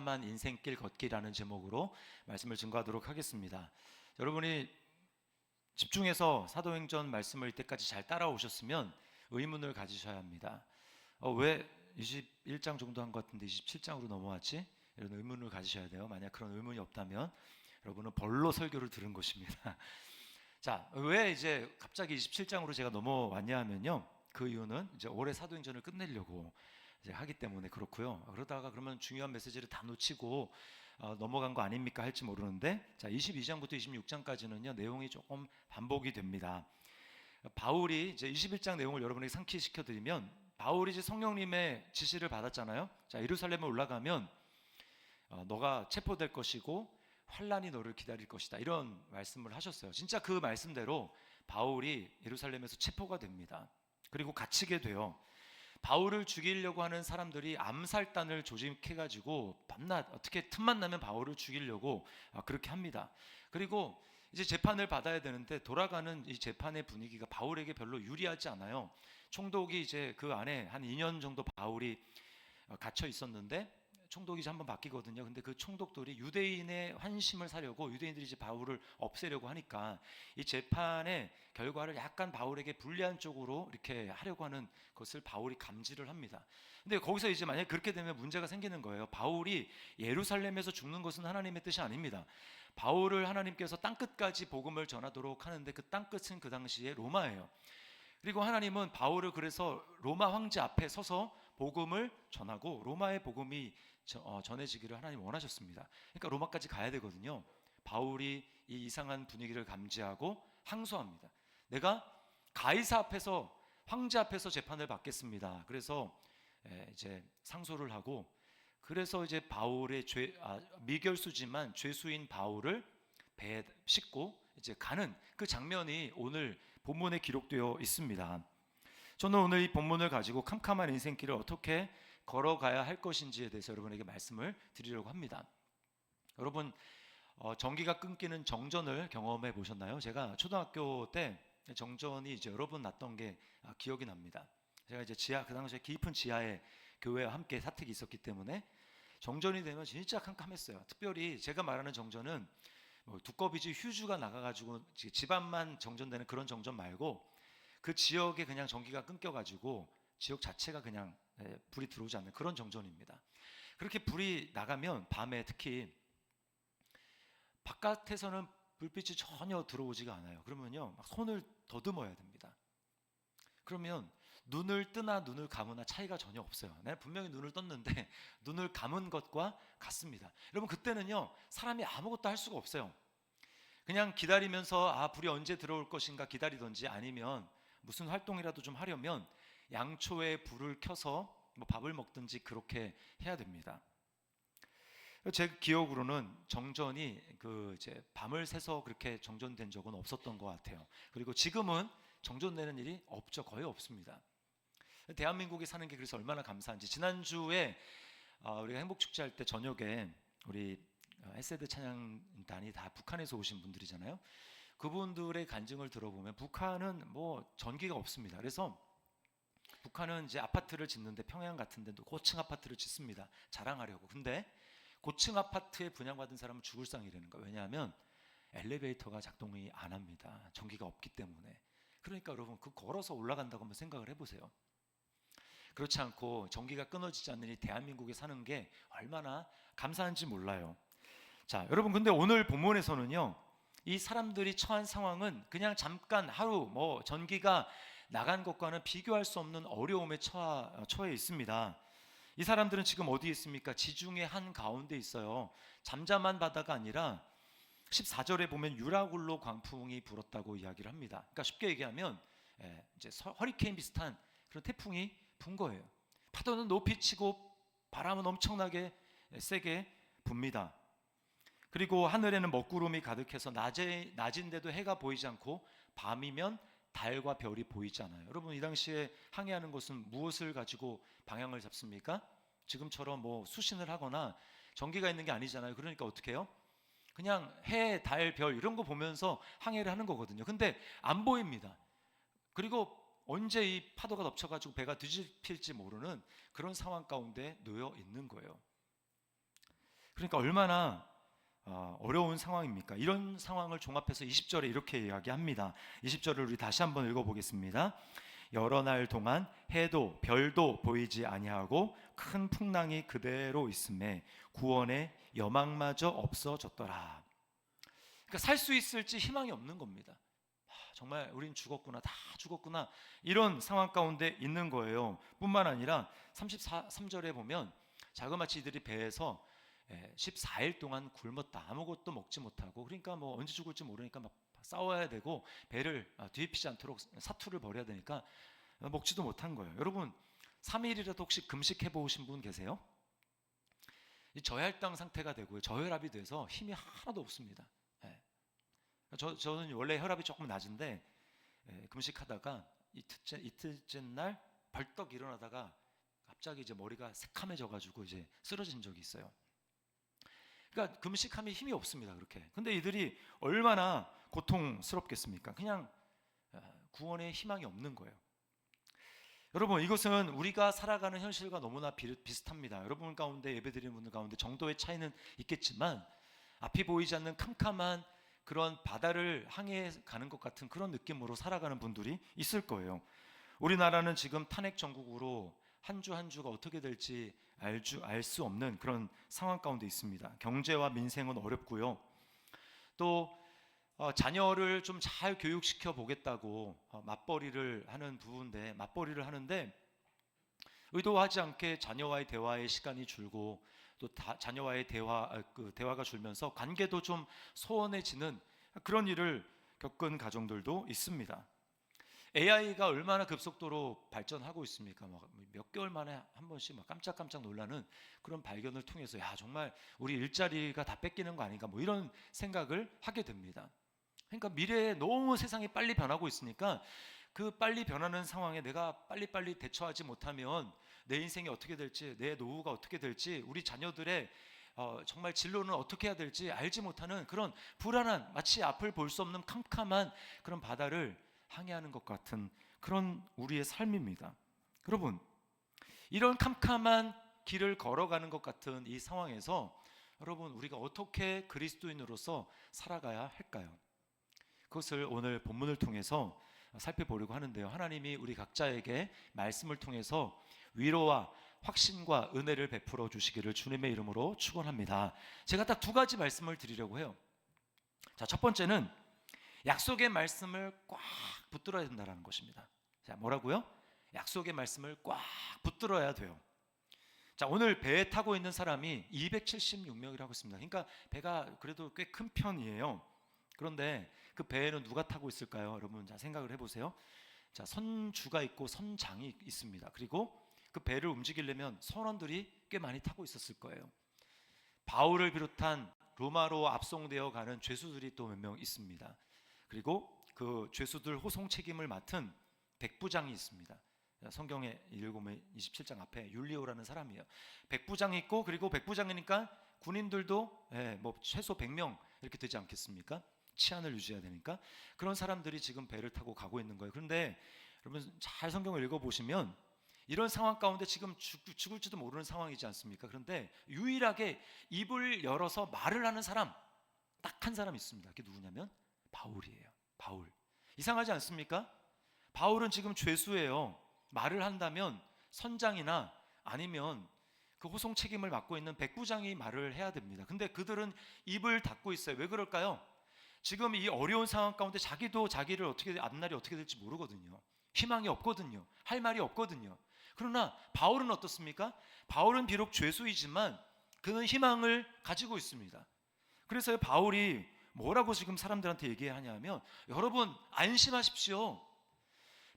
캄캄한 인생길 걷기라는 제목으로 말씀을 증거하도록 하겠습니다. 여러분이 집중해서 사도행전 말씀을 이때까지 잘 따라오셨으면 의문을 가지셔야 합니다. 왜 21장 정도 한 것 같은데 27장으로 넘어왔지? 이런 의문을 가지셔야 돼요. 만약 그런 의문이 없다면 여러분은 벌로 설교를 들은 것입니다. 자, 왜 이제 갑자기 27장으로 제가 넘어왔냐 하면요, 그 이유는 이제 올해 사도행전을 끝내려고 이제 하기 때문에 그렇고요. 그러다가 그러면 중요한 메시지를 다 놓치고 넘어간 거 아닙니까 할지 모르는데, 자, 22장부터 26장까지는요 내용이 조금 반복이 됩니다. 바울이 이제 21장 내용을 여러분에게 상기시켜 드리면, 바울이 이제 성령님의 지시를 받았잖아요. 자, 예루살렘에 올라가면 너가 체포될 것이고 환란이 너를 기다릴 것이다, 이런 말씀을 하셨어요. 진짜 그 말씀대로 바울이 예루살렘에서 체포가 됩니다. 그리고 갇히게 돼요. 바울을 죽이려고 하는 사람들이 암살단을 조직해가지고 밤낮 어떻게 틈만 나면 바울을 죽이려고 그렇게 합니다. 그리고 이제 재판을 받아야 되는데 돌아가는 이 재판의 분위기가 바울에게 별로 유리하지 않아요. 총독이 이제 그 안에 한 2년 정도 바울이 갇혀 있었는데 총독이 이제 한번 바뀌거든요. 근데 그 총독들이 유대인의 환심을 사려고, 유대인들이 이제 바울을 없애려고 하니까 이 재판의 결과를 약간 바울에게 불리한 쪽으로 이렇게 하려고 하는 것을 바울이 감지를 합니다. 근데 거기서 이제 만약에 그렇게 되면 문제가 생기는 거예요. 바울이 예루살렘에서 죽는 것은 하나님의 뜻이 아닙니다. 바울을 하나님께서 땅끝까지 복음을 전하도록 하는데 그 땅끝은 그 당시에 로마예요. 그리고 하나님은 바울을 그래서 로마 황제 앞에 서서 복음을 전하고 로마의 복음이 전해지기를 하나님 원하셨습니다. 그러니까 로마까지 가야 되거든요. 바울이 이 이상한 분위기를 감지하고 항소합니다. 내가 가이사 앞에서, 황제 앞에서 재판을 받겠습니다. 그래서 이제 상소를 하고, 그래서 이제 바울의 미결수지만 죄수인 바울을 배에 싣고 이제 가는 그 장면이 오늘 본문에 기록되어 있습니다. 저는 오늘 이 본문을 가지고 캄캄한 인생길을 어떻게 걸어가야 할 것인지에 대해서 여러분에게 말씀을 드리려고 합니다. 여러분, 전기가 끊기는 정전을 경험해 보셨나요? 제가 초등학교 때 정전이 이제 여러 번 났던 게 기억이 납니다. 제가 이제 그 당시에 깊은 지하에 교회와 함께 사택이 있었기 때문에 정전이 되면 진짜 캄캄했어요. 특별히 제가 말하는 정전은 두꺼비지 휴지가 나가가지고 집안만 정전되는 그런 정전 말고, 그 지역에 그냥 전기가 끊겨가지고 지역 자체가 그냥 불이 들어오지 않는 그런 정전입니다. 그렇게 불이 나가면 밤에 특히 바깥에서는 불빛이 전혀 들어오지가 않아요. 그러면요 막 손을 더듬어야 됩니다. 그러면 눈을 뜨나 눈을 감으나 차이가 전혀 없어요. 내가 분명히 눈을 떴는데 눈을 감은 것과 같습니다. 여러분, 그때는요 사람이 아무것도 할 수가 없어요. 그냥 기다리면서 불이 언제 들어올 것인가 기다리든지, 아니면 무슨 활동이라도 좀 하려면 양초에 불을 켜서 뭐 밥을 먹든지 그렇게 해야 됩니다. 제 기억으로는 정전이 이제 밤을 새서 그렇게 정전된 적은 없었던 것 같아요. 그리고 지금은 정전되는 일이 없죠. 거의 없습니다. 대한민국에 사는 게 그래서 얼마나 감사한지. 지난주에 우리가 행복축제할 때 저녁에 우리 헤세드 찬양단이 다 북한에서 오신 분들이잖아요. 그분들의 간증을 들어보면 북한은 뭐 전기가 없습니다. 그래서 북한은 이제 아파트를 짓는데 평양 같은 데도 고층 아파트를 짓습니다. 자랑하려고. 근데 고층 아파트에 분양받은 사람은 죽을 상이라는 거예요. 왜냐하면 엘리베이터가 작동이 안 합니다. 전기가 없기 때문에. 그러니까 여러분, 그 걸어서 올라간다고 한번 생각을 해보세요. 그렇지 않고 전기가 끊어지지 않는 이 대한민국에 사는 게 얼마나 감사한지 몰라요. 자, 여러분, 근데 오늘 본문에서는요 이 사람들이 처한 상황은 그냥 잠깐 하루 전기가 나간 것과는 비교할 수 없는 어려움에 처해 있습니다. 이 사람들은 지금 어디에 있습니까? 지중해 한 가운데 있어요. 잠잠한 바다가 아니라 14절에 보면 유라굴로 광풍이 불었다고 이야기를 합니다. 그러니까 쉽게 얘기하면 이제 허리케인 비슷한 그런 태풍이 분 거예요. 파도는 높이 치고 바람은 엄청나게 세게 붑니다. 그리고 하늘에는 먹구름이 가득해서 낮인데도 해가 보이지 않고 밤이면 달과 별이 보이지 않아요. 여러분, 이 당시에 항해하는 것은 무엇을 가지고 방향을 잡습니까? 지금처럼 수신을 하거나 전기가 있는 게 아니잖아요. 그러니까 어떻게 해요? 그냥 해, 달, 별 이런 거 보면서 항해를 하는 거거든요. 근데 안 보입니다. 그리고 언제 이 파도가 덮쳐가지고 배가 뒤집힐지 모르는 그런 상황 가운데 놓여 있는 거예요. 그러니까 얼마나 어려운 상황입니까? 이런 상황을 종합해서 20절에 이렇게 이야기합니다. 20절을 우리 다시 한번 읽어보겠습니다. 여러 날 동안 해도 별도 보이지 아니하고 큰 풍랑이 그대로 있음에 구원의 여망마저 없어졌더라. 그러니까 살 수 있을지 희망이 없는 겁니다. 정말 우린 죽었구나, 다 죽었구나, 이런 상황 가운데 있는 거예요. 뿐만 아니라 33절에 보면 자그마치 이들이 배에서 14일 동안 굶었다. 아무것도 먹지 못하고, 그러니까 뭐 언제 죽을지 모르니까 막 싸워야 되고 배를 뒤집히지 않도록 사투를 벌여야 되니까 먹지도 못한 거예요. 여러분 3일이라도 혹시 금식해 보신 분 계세요? 이 저혈당 상태가 되고요, 저혈압이 돼서 힘이 하나도 없습니다. 저는 원래 혈압이 조금 낮은데 금식하다가 이틀째 날 벌떡 일어나다가 갑자기 이제 머리가 새카매져가지고 이제 쓰러진 적이 있어요. 그러니까 금식하면 힘이 없습니다. 그렇게. 근데 이들이 얼마나 고통스럽겠습니까? 그냥 구원의 희망이 없는 거예요. 여러분 이것은 우리가 살아가는 현실과 너무나 비슷합니다. 여러분 가운데, 예배드리는 분들 가운데 정도의 차이는 있겠지만 앞이 보이지 않는 캄캄한 그런 바다를 항해 가는 것 같은 그런 느낌으로 살아가는 분들이 있을 거예요. 우리나라는 지금 탄핵 정국으로 한 주 한 주가 어떻게 될지 알 수 없는 그런 상황 가운데 있습니다. 경제와 민생은 어렵고요. 또 자녀를 좀 잘 교육시켜 보겠다고 맞벌이를 하는 부부인데, 맞벌이를 하는데 의도하지 않게 자녀와의 대화의 시간이 줄고 또 자녀와의 대화가 줄면서 관계도 좀 소원해지는 그런 일을 겪은 가정들도 있습니다. AI가 얼마나 급속도로 발전하고 있습니까? 몇 개월 만에 한 번씩 막 깜짝깜짝 놀라는 그런 발견을 통해서 야, 정말 우리 일자리가 다 뺏기는 거 아닌가, 뭐 이런 생각을 하게 됩니다. 그러니까 미래에 너무 세상이 빨리 변하고 있으니까 그 빨리 변하는 상황에 내가 빨리빨리 대처하지 못하면 내 인생이 어떻게 될지, 내 노후가 어떻게 될지, 우리 자녀들의 정말 진로는 어떻게 해야 될지 알지 못하는 그런 불안한, 마치 앞을 볼 수 없는 캄캄한 그런 바다를 항해하는 것 같은 그런 우리의 삶입니다. 여러분, 이런 캄캄한 길을 걸어가는 것 같은 이 상황에서 여러분 우리가 어떻게 그리스도인으로서 살아가야 할까요? 그것을 오늘 본문을 통해서 살펴보려고 하는데요, 하나님이 우리 각자에게 말씀을 통해서 위로와 확신과 은혜를 베풀어 주시기를 주님의 이름으로 축원합니다. 제가 딱 두 가지 말씀을 드리려고 해요. 자, 첫 번째는 약속의 말씀을 꽉 붙들어야 된다는 것입니다. 자, 뭐라고요? 약속의 말씀을 꽉 붙들어야 돼요. 자, 오늘 배에 타고 있는 사람이 276명이라고 했습니다. 그러니까 배가 그래도 꽤 큰 편이에요. 그런데 그 배에는 누가 타고 있을까요? 여러분 자, 생각을 해보세요. 자, 선주가 있고 선장이 있습니다. 그리고 그 배를 움직이려면 선원들이 꽤 많이 타고 있었을 거예요. 바울을 비롯한 로마로 압송되어 가는 죄수들이 또 몇 명 있습니다. 그리고 그 죄수들 호송 책임을 맡은 백부장이 있습니다. 성경에 읽으면 27장 앞에 율리오라는 사람이에요. 백부장이 있고, 그리고 백부장이니까 군인들도 뭐 최소 100명 이렇게 되지 않겠습니까? 치안을 유지해야 되니까. 그런 사람들이 지금 배를 타고 가고 있는 거예요. 그런데 여러분 잘 성경을 읽어보시면 이런 상황 가운데 지금 죽을지도 모르는 상황이지 않습니까? 그런데 유일하게 입을 열어서 말을 하는 사람, 딱 한 사람 있습니다. 그게 누구냐면 바울이에요. 바울. 이상하지 않습니까? 바울은 지금 죄수예요. 말을 한다면 선장이나 아니면 그 호송 책임을 맡고 있는 백부장이 말을 해야 됩니다. 근데 그들은 입을 닫고 있어요. 왜 그럴까요? 지금 이 어려운 상황 가운데 자기도 자기를 앞날이 어떻게 될지 모르거든요. 희망이 없거든요. 할 말이 없거든요. 그러나 바울은 어떻습니까? 바울은 비록 죄수이지만 그는 희망을 가지고 있습니다. 그래서 바울이 뭐라고 지금 사람들한테 얘기하냐면, 여러분 안심하십시오.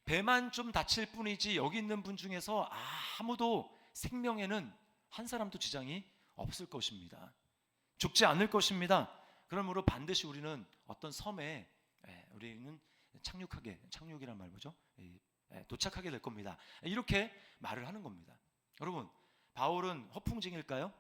배만 좀 다칠 뿐이지 여기 있는 분 중에서 아무도 생명에는 한 사람도 지장이 없을 것입니다. 죽지 않을 것입니다. 그러므로 반드시 우리는 어떤 섬에 우리는 착륙이란 말 뭐죠? 도착하게 될 겁니다. 이렇게 말을 하는 겁니다. 여러분, 바울은 허풍쟁일까요?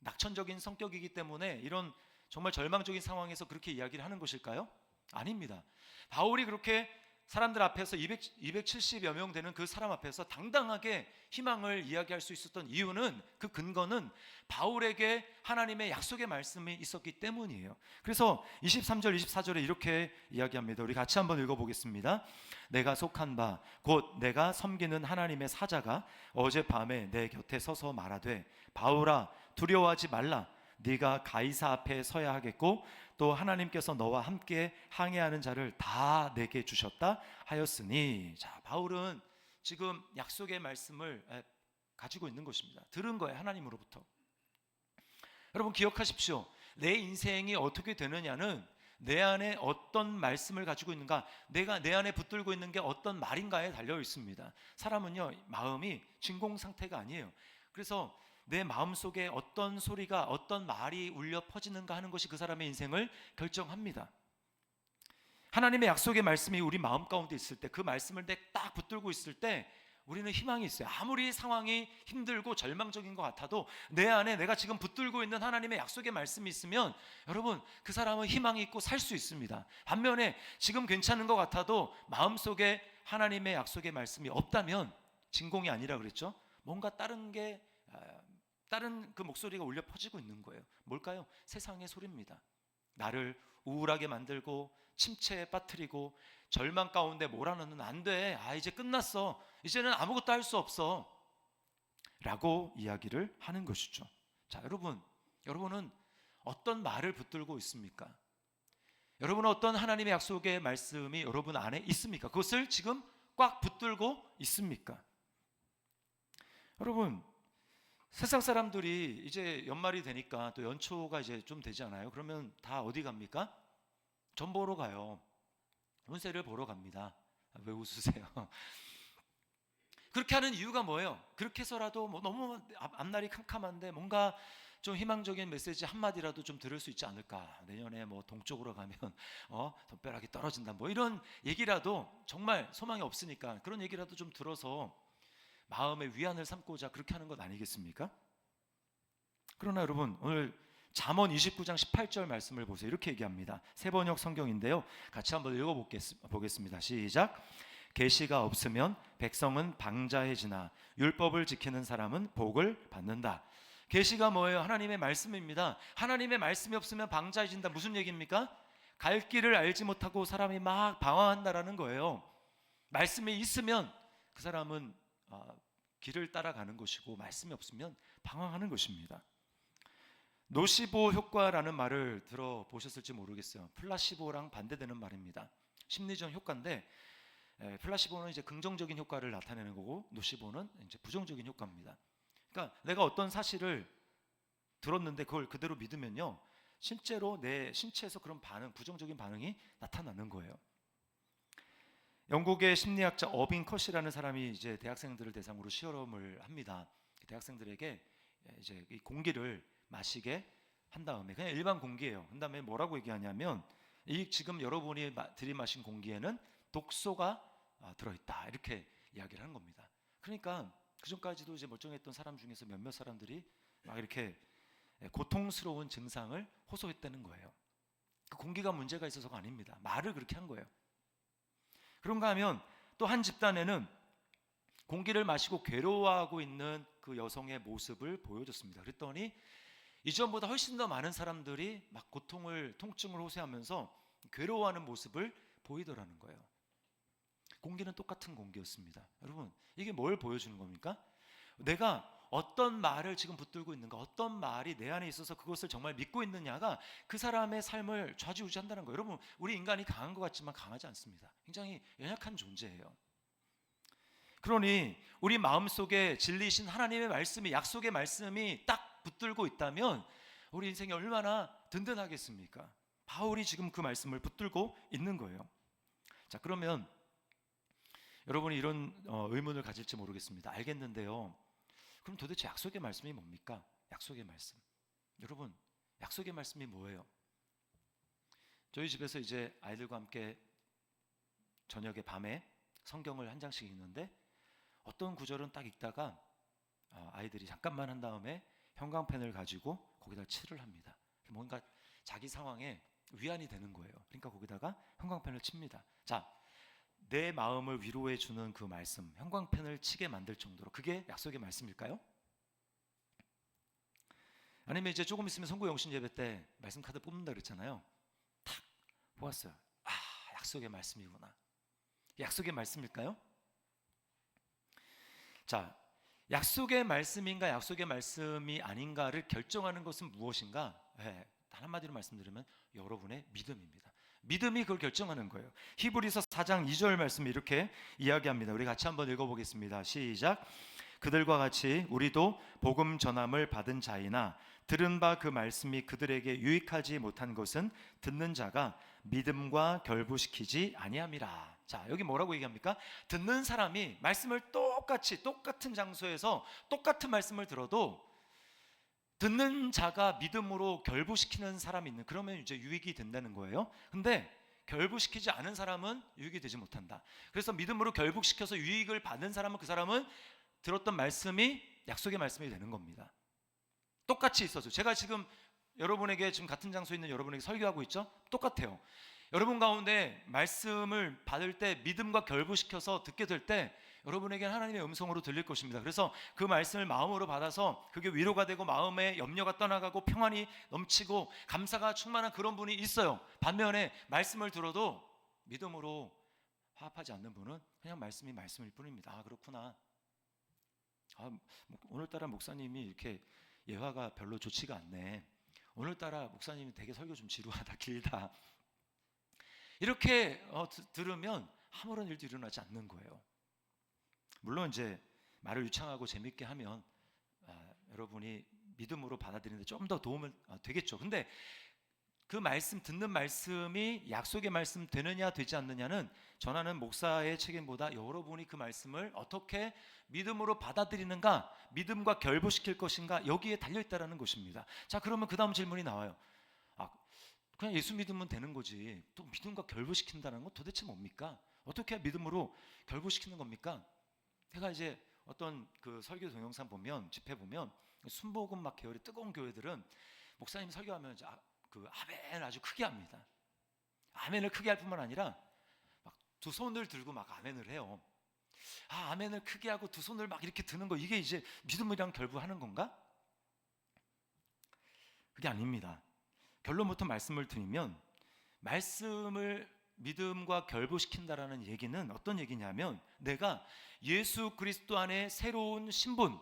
낙천적인 성격이기 때문에 이런 정말 절망적인 상황에서 그렇게 이야기를 하는 것일까요? 아닙니다. 바울이 그렇게 사람들 앞에서 270여 명 되는 그 사람 앞에서 당당하게 희망을 이야기할 수 있었던 이유는, 그 근거는 바울에게 하나님의 약속의 말씀이 있었기 때문이에요. 그래서 23절 24절에 이렇게 이야기합니다. 우리 같이 한번 읽어보겠습니다. 내가 속한 바 곧 내가 섬기는 하나님의 사자가 어젯밤에 내 곁에 서서 말하되 바울아 두려워하지 말라. 네가 가이사 앞에 서야 하겠고 또 하나님께서 너와 함께 항해하는 자를 다 내게 주셨다 하였으니. 자, 바울은 지금 약속의 말씀을 가지고 있는 것입니다. 들은 거예요, 하나님으로부터. 여러분 기억하십시오. 내 인생이 어떻게 되느냐는 내 안에 어떤 말씀을 가지고 있는가, 내가 내 안에 붙들고 있는 게 어떤 말인가에 달려 있습니다. 사람은요, 마음이 진공 상태가 아니에요. 그래서 내 마음속에 어떤 소리가, 어떤 말이 울려 퍼지는가 하는 것이 그 사람의 인생을 결정합니다. 하나님의 약속의 말씀이 우리 마음 가운데 있을 때, 그 말씀을 딱 붙들고 있을 때 우리는 희망이 있어요. 아무리 상황이 힘들고 절망적인 것 같아도 내 안에 내가 지금 붙들고 있는 하나님의 약속의 말씀이 있으면 여러분 그 사람은 희망이 있고 살 수 있습니다. 반면에 지금 괜찮은 것 같아도 마음속에 하나님의 약속의 말씀이 없다면 진공이 아니라 그랬죠. 뭔가 다른 그 목소리가 울려 퍼지고 있는 거예요. 뭘까요? 세상의 소리입니다. 나를 우울하게 만들고 침체에 빠뜨리고 절망 가운데 몰아넣는, 안 돼, 이제 끝났어, 이제는 아무것도 할 수 없어 라고 이야기를 하는 것이죠. 자, 여러분은 어떤 말을 붙들고 있습니까? 여러분은 어떤 하나님의 약속의 말씀이 여러분 안에 있습니까? 그것을 지금 꽉 붙들고 있습니까? 여러분, 세상 사람들이 이제 연말이 되니까 또 연초가 이제 좀 되지 않아요? 그러면 다 어디 갑니까? 점 보러 가요. 운세를 보러 갑니다. 왜 웃으세요? 그렇게 하는 이유가 뭐예요? 그렇게 해서라도 너무 앞날이 캄캄한데 뭔가 좀 희망적인 메시지 한마디라도 좀 들을 수 있지 않을까? 내년에 동쪽으로 가면 돈벼락이 떨어진다, 이런 얘기라도, 정말 소망이 없으니까 그런 얘기라도 좀 들어서 마음의 위안을 삼고자 그렇게 하는 것 아니겠습니까? 그러나 여러분, 오늘 잠언 29장 18절 말씀을 보세요. 이렇게 얘기합니다. 세번역 성경인데요, 같이 한번 읽어보겠습니다. 시작. 계시가 없으면 백성은 방자해지나 율법을 지키는 사람은 복을 받는다. 계시가 뭐예요? 하나님의 말씀입니다. 하나님의 말씀이 없으면 방자해진다. 무슨 얘기입니까? 갈 길을 알지 못하고 사람이 막 방황한다라는 거예요. 말씀이 있으면 그 사람은 길을 따라가는 것이고, 말씀이 없으면 방황하는 것입니다. 노시보 효과라는 말을 들어보셨을지 모르겠어요. 플라시보랑 반대되는 말입니다. 심리적 효과인데, 플라시보는 이제 긍정적인 효과를 나타내는 거고, 노시보는 이제 부정적인 효과입니다. 그러니까 내가 어떤 사실을 들었는데 그걸 그대로 믿으면요, 실제로 내 신체에서 그런 부정적인 반응이 나타나는 거예요. 영국의 심리학자 어빈 컷이라는 사람이 이제 대학생들을 대상으로 실험을 합니다. 대학생들에게 이제 이 공기를 마시게 한 다음에, 그냥 일반 공기예요. 그 다음에 뭐라고 얘기하냐면, 이 지금 여러분이 들이마신 공기에는 독소가 들어있다, 이렇게 이야기를 하는 겁니다. 그러니까 그 전까지도 이제 멀쩡했던 사람 중에서 몇몇 사람들이 막 이렇게 고통스러운 증상을 호소했다는 거예요. 그 공기가 문제가 있어서가 아닙니다. 말을 그렇게 한 거예요. 그런가 하면 또 한 집단에는 공기를 마시고 괴로워하고 있는 그 여성의 모습을 보여줬습니다. 그랬더니 이전보다 훨씬 더 많은 사람들이 막 통증을 호소하면서 괴로워하는 모습을 보이더라는 거예요. 공기는 똑같은 공기였습니다. 여러분, 이게 뭘 보여주는 겁니까? 내가 어떤 말을 지금 붙들고 있는가, 어떤 말이 내 안에 있어서 그것을 정말 믿고 있느냐가 그 사람의 삶을 좌지우지한다는 거예요. 여러분, 우리 인간이 강한 것 같지만 강하지 않습니다. 굉장히 연약한 존재예요. 그러니 우리 마음속에 진리이신 하나님의 말씀이, 약속의 말씀이 딱 붙들고 있다면 우리 인생이 얼마나 든든하겠습니까? 바울이 지금 그 말씀을 붙들고 있는 거예요. 자, 그러면 여러분이 이런 의문을 가질지 모르겠습니다. 알겠는데요, 그럼 도대체 약속의 말씀이 뭡니까? 약속의 말씀. 여러분, 약속의 말씀이 뭐예요? 저희 집에서 이제 아이들과 함께 저녁에 밤에 성경을 한 장씩 읽는데, 어떤 구절은 딱 읽다가 아이들이 잠깐만 한 다음에 형광펜을 가지고 거기다 칠을 합니다. 뭔가 자기 상황에 위안이 되는 거예요. 그러니까 거기다가 형광펜을 칩니다. 자, 내 마음을 위로해 주는 그 말씀, 형광펜을 치게 만들 정도로, 그게 약속의 말씀일까요? 아니면 이제 조금 있으면 선고 영신 예배 때 말씀 카드 뽑는다 그랬잖아요. 탁 보았어요. 아, 약속의 말씀이구나. 약속의 말씀일까요? 자, 약속의 말씀인가 약속의 말씀이 아닌가를 결정하는 것은 무엇인가? 단 한마디로 말씀드리면 여러분의 믿음입니다. 믿음이 그걸 결정하는 거예요. 히브리서 4장 2절 말씀이 이렇게 이야기합니다. 우리 같이 한번 읽어보겠습니다. 시작. 그들과 같이 우리도 복음 전함을 받은 자이나 들은 바 그 말씀이 그들에게 유익하지 못한 것은 듣는 자가 믿음과 결부시키지 아니함이라. 자, 여기 뭐라고 얘기합니까? 듣는 사람이 말씀을 똑같은 장소에서 똑같은 말씀을 들어도 듣는 자가 믿음으로 결부시키는 사람이 있는, 그러면 이제 유익이 된다는 거예요. 근데 결부시키지 않은 사람은 유익이 되지 못한다. 그래서 믿음으로 결부시켜서 유익을 받는 사람은, 그 사람은 들었던 말씀이 약속의 말씀이 되는 겁니다. 똑같이 있어서, 제가 지금 여러분에게 지금 같은 장소에 있는 여러분에게 설교하고 있죠? 똑같아요. 여러분 가운데 말씀을 받을 때 믿음과 결부시켜서 듣게 될 때 여러분에게는 하나님의 음성으로 들릴 것입니다. 그래서 그 말씀을 마음으로 받아서 그게 위로가 되고 마음의 염려가 떠나가고 평안이 넘치고 감사가 충만한 그런 분이 있어요. 반면에 말씀을 들어도 믿음으로 화합하지 않는 분은 그냥 말씀이 말씀일 뿐입니다. 아, 그렇구나. 아, 오늘따라 목사님이 이렇게 예화가 별로 좋지가 않네. 오늘따라 목사님이 되게 설교 좀 지루하다, 길다. 이렇게 들으면 아무런 일도 일어나지 않는 거예요. 물론 이제 말을 유창하고 재밌게 하면 여러분이 믿음으로 받아들이는데 좀 더 도움은 되겠죠. 근데 그 말씀, 듣는 말씀이 약속의 말씀 되느냐 되지 않느냐는 전하는 목사의 책임보다 여러분이 그 말씀을 어떻게 믿음으로 받아들이는가, 믿음과 결부시킬 것인가, 여기에 달려있다는 것입니다. 자, 그러면 그 다음 질문이 나와요. 그냥 예수 믿으면 되는 거지, 또 믿음과 결부시킨다는 건 도대체 뭡니까? 어떻게 믿음으로 결부시키는 겁니까? 제가 이제 어떤 그 설교 동영상 보면, 집회 보면 순복음 막 계열의 뜨거운 교회들은 목사님 설교하면 그 아멘 아주 크게 합니다. 아멘을 크게 할 뿐만 아니라 막 두 손을 들고 막 아멘을 해요. 아멘을 크게 하고 두 손을 막 이렇게 드는 거, 이게 이제 믿음이랑 결부하는 건가? 그게 아닙니다. 결론부터 말씀을 드리면, 말씀을 믿음과 결부시킨다라는 얘기는 어떤 얘기냐면, 내가 예수 그리스도 안에 새로운 신분,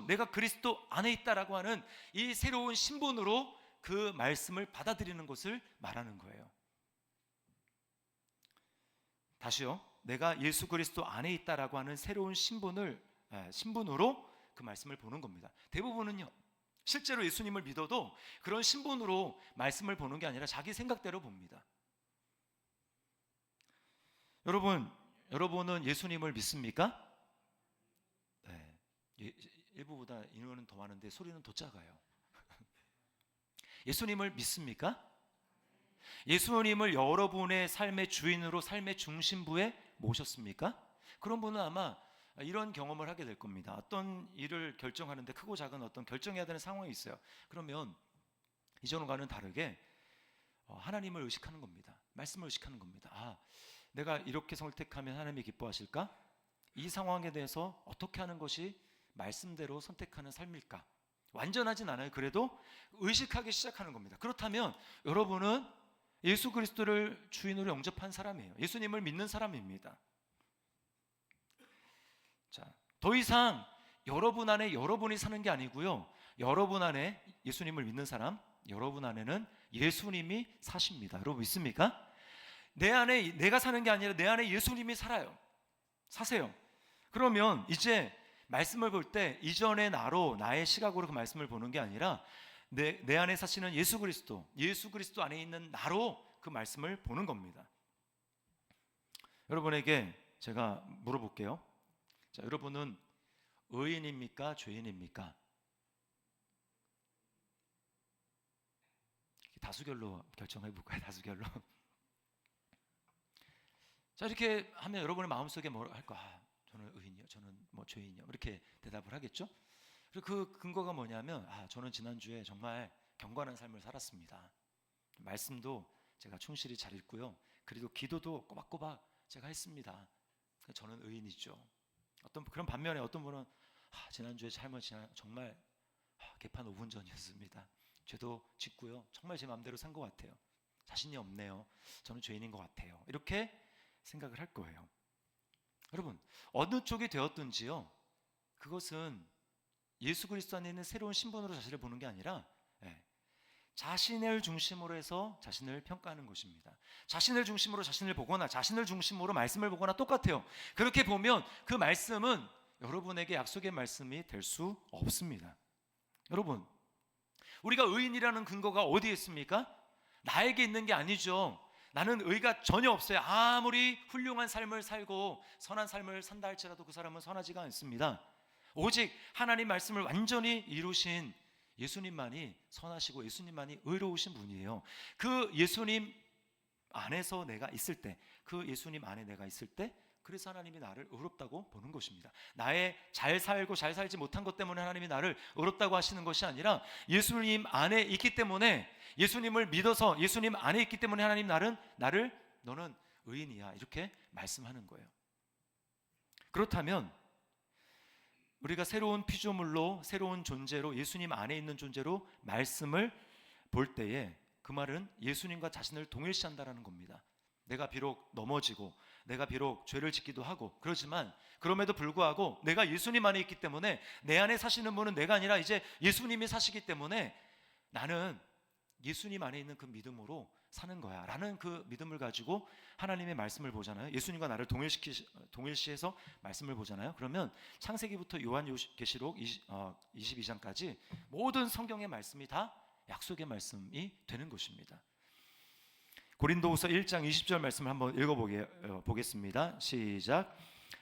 내가 그리스도 안에 있다라고 하는 이 새로운 신분으로 그 말씀을 받아들이는 것을 말하는 거예요. 다시요. 내가 예수 그리스도 안에 있다라고 하는 새로운 신분으로 그 말씀을 보는 겁니다. 대부분은요, 실제로 예수님을 믿어도 그런 신분으로 말씀을 보는 게 아니라 자기 생각대로 봅니다. 여러분은 예수님을 믿습니까? 네. 일부보다 인원은 더 많은데 소리는 더 작아요. 예수님을 믿습니까? 예수님을 여러분의 삶의 주인으로, 삶의 중심부에 모셨습니까? 그런 분은 아마 이런 경험을 하게 될 겁니다. 어떤 일을 결정하는데 크고 작은 어떤 결정해야 되는 상황이 있어요. 그러면 이전과는 다르게 하나님을 의식하는 겁니다. 말씀을 의식하는 겁니다. 내가 이렇게 선택하면 하나님이 기뻐하실까? 이 상황에 대해서 어떻게 하는 것이 말씀대로 선택하는 삶일까? 완전하진 않아요. 그래도 의식하기 시작하는 겁니다. 그렇다면 여러분은 예수 그리스도를 주인으로 영접한 사람이에요. 예수님을 믿는 사람입니다. 자, 더 이상 여러분 안에 여러분이 사는 게 아니고요, 여러분 안에 예수님을 믿는 사람, 여러분 안에는 예수님이 사십니다. 여러분 믿습니까? 내 안에 내가 사는 게 아니라 내 안에 예수님이 사세요. 그러면 이제 말씀을 볼 때 이전의 나로, 나의 시각으로 그 말씀을 보는 게 아니라 내 안에 사시는 예수 그리스도 안에 있는 나로 그 말씀을 보는 겁니다. 여러분에게 제가 물어볼게요. 자, 여러분은 의인입니까? 죄인입니까? 다수결로 결정해 볼까요? 다수결로. 자, 이렇게 하면 여러분의 마음속에 뭐 할까? 저는 의인이요, 저는 뭐 죄인이요, 이렇게 대답을 하겠죠? 그리고 그 근거가 뭐냐면, 저는 지난주에 정말 경건한 삶을 살았습니다. 말씀도 제가 충실히 잘 읽고요, 그리고 기도도 꼬박꼬박 제가 했습니다. 저는 의인이죠. 어떤 그런 반면에 어떤 분은 지난주에 잘못 정말 개판 5분 전이었습니다. 죄도 짓고요. 정말 제 마음대로 산 것 같아요. 자신이 없네요. 저는 죄인인 것 같아요. 이렇게 생각을 할 거예요. 여러분, 어느 쪽이 되었든지요, 그것은 예수 그리스도 안에 있는 새로운 신분으로 자신을 보는 게 아니라 자신을 중심으로 해서 자신을 평가하는 것입니다. 자신을 중심으로 자신을 보거나 자신을 중심으로 말씀을 보거나 똑같아요. 그렇게 보면 그 말씀은 여러분에게 약속의 말씀이 될 수 없습니다. 여러분, 우리가 의인이라는 근거가 어디에 있습니까? 나에게 있는 게 아니죠. 나는 의가 전혀 없어요. 아무리 훌륭한 삶을 살고 선한 삶을 산다 할지라도 그 사람은 선하지가 않습니다. 오직 하나님 말씀을 완전히 이루신 예수님만이 선하시고 예수님만이 의로우신 분이에요. 그 예수님 안에서 내가 있을 때, 그 예수님 안에 내가 있을 때, 그래서 하나님이 나를 의롭다고 보는 것입니다. 나의 잘 살고 잘 살지 못한 것 때문에 하나님이 나를 의롭다고 하시는 것이 아니라 예수님 안에 있기 때문에, 예수님을 믿어서 예수님 안에 있기 때문에 하나님 나를 너는 의인이야 이렇게 말씀하는 거예요. 그렇다면 우리가 새로운 피조물로, 새로운 존재로, 예수님 안에 있는 존재로 말씀을 볼 때에 그 말은 예수님과 자신을 동일시한다라는 겁니다. 내가 비록 넘어지고 내가 비록 죄를 짓기도 하고 그러지만 그럼에도 불구하고 내가 예수님 안에 있기 때문에 내 안에 사시는 분은 내가 아니라 이제 예수님이 사시기 때문에 나는 예수님 안에 있는 그 믿음으로 사는 거야 라는 그 믿음을 가지고 하나님의 말씀을 보잖아요. 예수님과 나를 동일시해서 말씀을 보잖아요. 그러면 창세기부터 요한계시록 22장까지 모든 성경의 말씀이 다 약속의 말씀이 되는 것입니다. 고린도후서 1장 20절 말씀을 한번 읽어보겠습니다. 시작.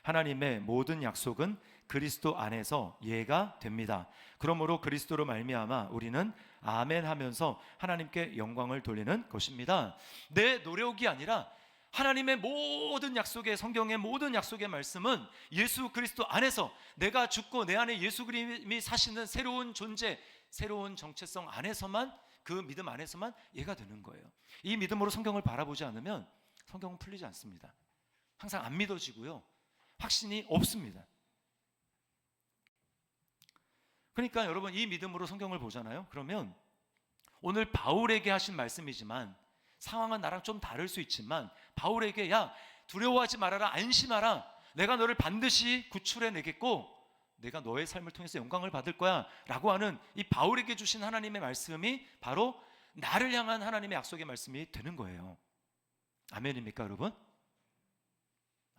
하나님의 모든 약속은 그리스도 안에서 예가 됩니다. 그러므로 그리스도로 말미암아 우리는 아멘 하면서 하나님께 영광을 돌리는 것입니다. 내 노력이 아니라 하나님의 모든 약속의, 성경의 모든 약속의 말씀은 예수 그리스도 안에서 내가 죽고 내 안에 예수 그리스도님이 사시는 새로운 존재, 새로운 정체성 안에서만, 그 믿음 안에서만 예가 되는 거예요. 이 믿음으로 성경을 바라보지 않으면 성경은 풀리지 않습니다. 항상 안 믿어지고요, 확신이 없습니다. 그러니까 여러분, 이 믿음으로 성경을 보잖아요. 그러면 오늘 바울에게 하신 말씀이지만 상황은 나랑 좀 다를 수 있지만 바울에게 야 두려워하지 말아라, 안심하라, 내가 너를 반드시 구출해내겠고 내가 너의 삶을 통해서 영광을 받을 거야 라고 하는 이 바울에게 주신 하나님의 말씀이 바로 나를 향한 하나님의 약속의 말씀이 되는 거예요. 아멘입니까 여러분?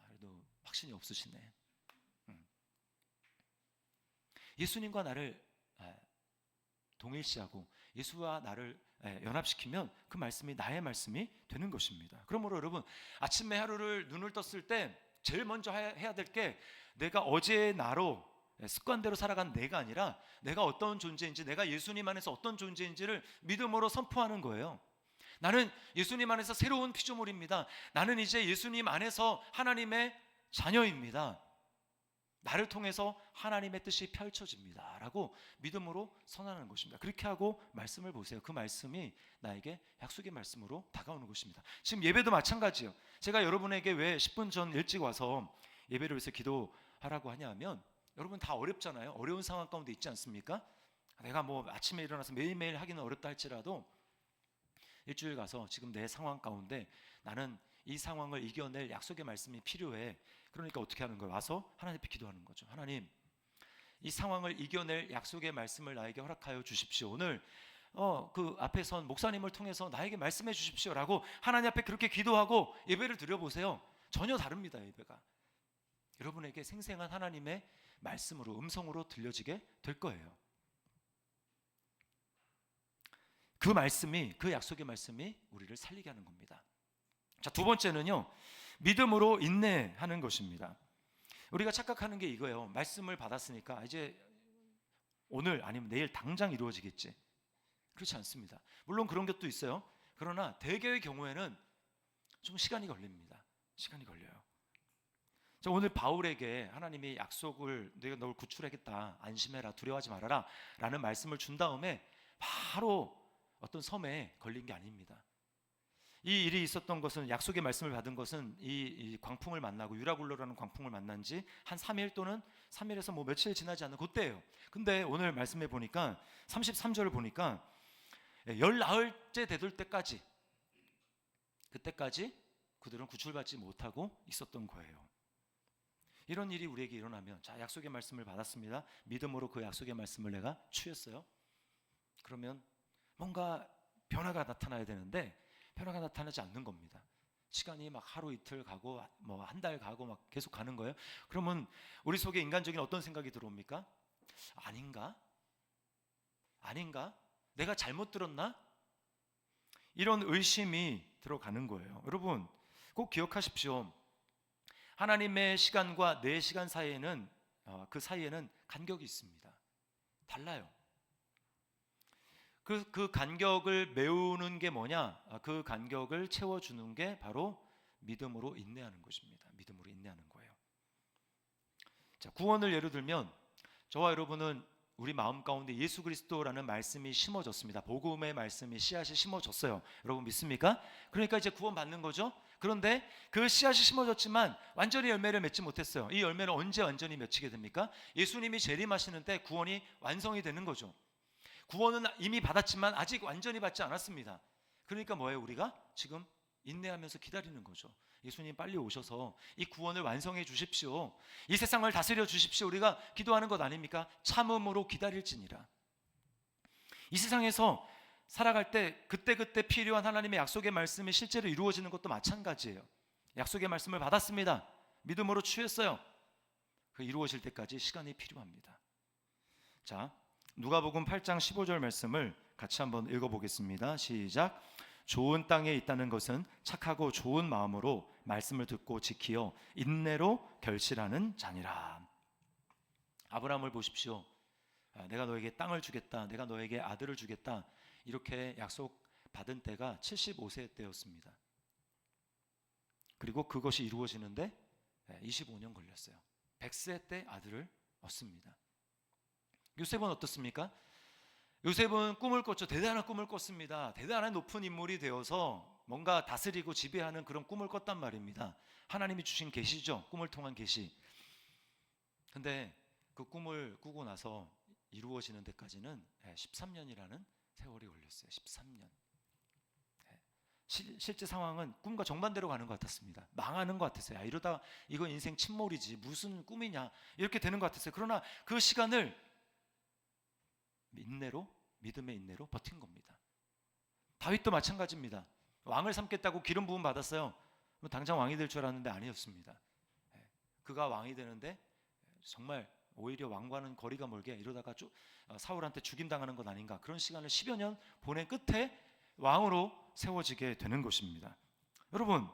그래도 확신이 없으시네. 예수님과 나를 동일시하고 예수와 나를 연합시키면 그 말씀이 나의 말씀이 되는 것입니다. 그러므로 여러분, 아침에 하루를 눈을 떴을 때 제일 먼저 해야 될 게 내가 어제의 나로 습관대로 살아간 내가 아니라 내가 어떤 존재인지, 내가 예수님 안에서 어떤 존재인지를 믿음으로 선포하는 거예요. 나는 예수님 안에서 새로운 피조물입니다. 나는 이제 예수님 안에서 하나님의 자녀입니다. 나를 통해서 하나님의 뜻이 펼쳐집니다 라고 믿음으로 선언하는 것입니다. 그렇게 하고 말씀을 보세요. 그 말씀이 나에게 약속의 말씀으로 다가오는 것입니다. 지금 예배도 마찬가지예요. 제가 여러분에게 왜 10분 전 일찍 와서 예배를 위해서 기도하라고 하냐면, 여러분 다 어렵잖아요. 어려운 상황 가운데 있지 않습니까? 내가 뭐 아침에 일어나서 매일매일 하기는 어렵다 할지라도 일주일 가서 지금 내 상황 가운데 나는 이 상황을 이겨낼 약속의 말씀이 필요해. 그러니까 어떻게 하는 거예요? 와서 하나님 앞에 기도하는 거죠. 하나님, 이 상황을 이겨낼 약속의 말씀을 나에게 허락하여 주십시오. 오늘 그 앞에 선 목사님을 통해서 나에게 말씀해 주십시오 라고 하나님 앞에 그렇게 기도하고 예배를 드려보세요. 전혀 다릅니다. 예배가 여러분에게 생생한 하나님의 말씀으로, 음성으로 들려지게 될 거예요. 그 말씀이, 그 약속의 말씀이 우리를 살리게 하는 겁니다. 자, 두 번째는요, 믿음으로 인내하는 것입니다. 우리가 착각하는 게 이거예요. 말씀을 받았으니까 이제 오늘 아니면 내일 당장 이루어지겠지. 그렇지 않습니다. 물론 그런 것도 있어요. 그러나 대개의 경우에는 좀 시간이 걸립니다. 시간이 걸려요. 자, 오늘 바울에게 하나님이 약속을, 내가 널 구출하겠다, 안심해라, 두려워하지 말아라 라는 말씀을 준 다음에 바로 어떤 섬에 걸린 게 아닙니다. 이 일이 있었던 것은, 약속의 말씀을 받은 것은 이 광풍을 만나고 유라굴로라는 광풍을 만난 지 한 3일 또는 3일에서 뭐 며칠 지나지 않는 그때예요. 근데 오늘 말씀해 보니까 33절을 보니까 열 나흘째 되돌 때까지, 그때까지 그들은 구출받지 못하고 있었던 거예요. 이런 일이 우리에게 일어나면, 자, 약속의 말씀을 받았습니다. 믿음으로 그 약속의 말씀을 내가 취했어요. 그러면 뭔가 변화가 나타나야 되는데 변화가 나타나지 않는 겁니다. 시간이 막 하루 이틀 가고 뭐 한 달 가고 막 계속 가는 거예요. 그러면 우리 속에 인간적인 어떤 생각이 들어옵니까? 아닌가? 아닌가? 내가 잘못 들었나? 이런 의심이 들어가는 거예요. 여러분, 꼭 기억하십시오. 하나님의 시간과 내 시간 사이에는, 그 사이에는 간격이 있습니다. 달라요. 그 간격을 메우는 게 뭐냐? 그 간격을 채워주는 게 바로 믿음으로 인내하는 것입니다. 믿음으로 인내하는 거예요. 자, 구원을 예로 들면 저와 여러분은 우리 마음 가운데 예수 그리스도라는 말씀이 심어졌습니다. 복음의 말씀이, 씨앗이 심어졌어요. 여러분 믿습니까? 그러니까 이제 구원 받는 거죠. 그런데 그 씨앗이 심어졌지만 완전히 열매를 맺지 못했어요. 이 열매는 언제 완전히 맺히게 됩니까? 예수님이 재림하시는 때 구원이 완성이 되는 거죠. 구원은 이미 받았지만 아직 완전히 받지 않았습니다. 그러니까 뭐예요? 우리가 지금 인내하면서 기다리는 거죠. 예수님 빨리 오셔서 이 구원을 완성해 주십시오. 이 세상을 다스려 주십시오. 우리가 기도하는 것 아닙니까? 참음으로 기다릴지니라. 이 세상에서 살아갈 때 그때그때 필요한 하나님의 약속의 말씀이 실제로 이루어지는 것도 마찬가지예요. 약속의 말씀을 받았습니다. 믿음으로 취했어요. 그 이루어질 때까지 시간이 필요합니다. 자, 누가복음 8장 15절 말씀을 같이 한번 읽어보겠습니다. 시작. 좋은 땅에 있다는 것은 착하고 좋은 마음으로 말씀을 듣고 지키어 인내로 결실하는 자니라. 아브라함을 보십시오. 내가 너에게 땅을 주겠다, 내가 너에게 아들을 주겠다, 이렇게 약속받은 때가 75세 때였습니다. 그리고 그것이 이루어지는데 25년 걸렸어요. 100세 때 아들을 얻습니다. 요셉은 어떻습니까? 요셉은 꿈을 꿨죠. 대단한 꿈을 꿨습니다. 대단한 높은 인물이 되어서 뭔가 다스리고 지배하는 그런 꿈을 꿨단 말입니다. 하나님이 주신 계시죠. 꿈을 통한 계시. 근데 그 꿈을 꾸고 나서 이루어지는 데까지는 13년이라는 세월이 걸렸어요. 13년. 실제 상황은 꿈과 정반대로 가는 것 같았습니다. 망하는 것 같았어요. 이러다 이거 인생 침몰이지, 무슨 꿈이냐, 이렇게 되는 것 같았어요. 그러나 그 시간을 인내로, 믿음의 인내로 버틴 겁니다. 다윗도 마찬가지입니다. 왕을 삼겠다고 기름 부음 받았어요. 당장 왕이 될 줄 알았는데 아니었습니다. 그가 왕이 되는데 정말 오히려 왕과는 거리가 멀게, 이러다가 사울한테 죽임당하는 것 아닌가, 그런 시간을 10여 년 보낸 끝에 왕으로 세워지게 되는 것입니다. 여러분,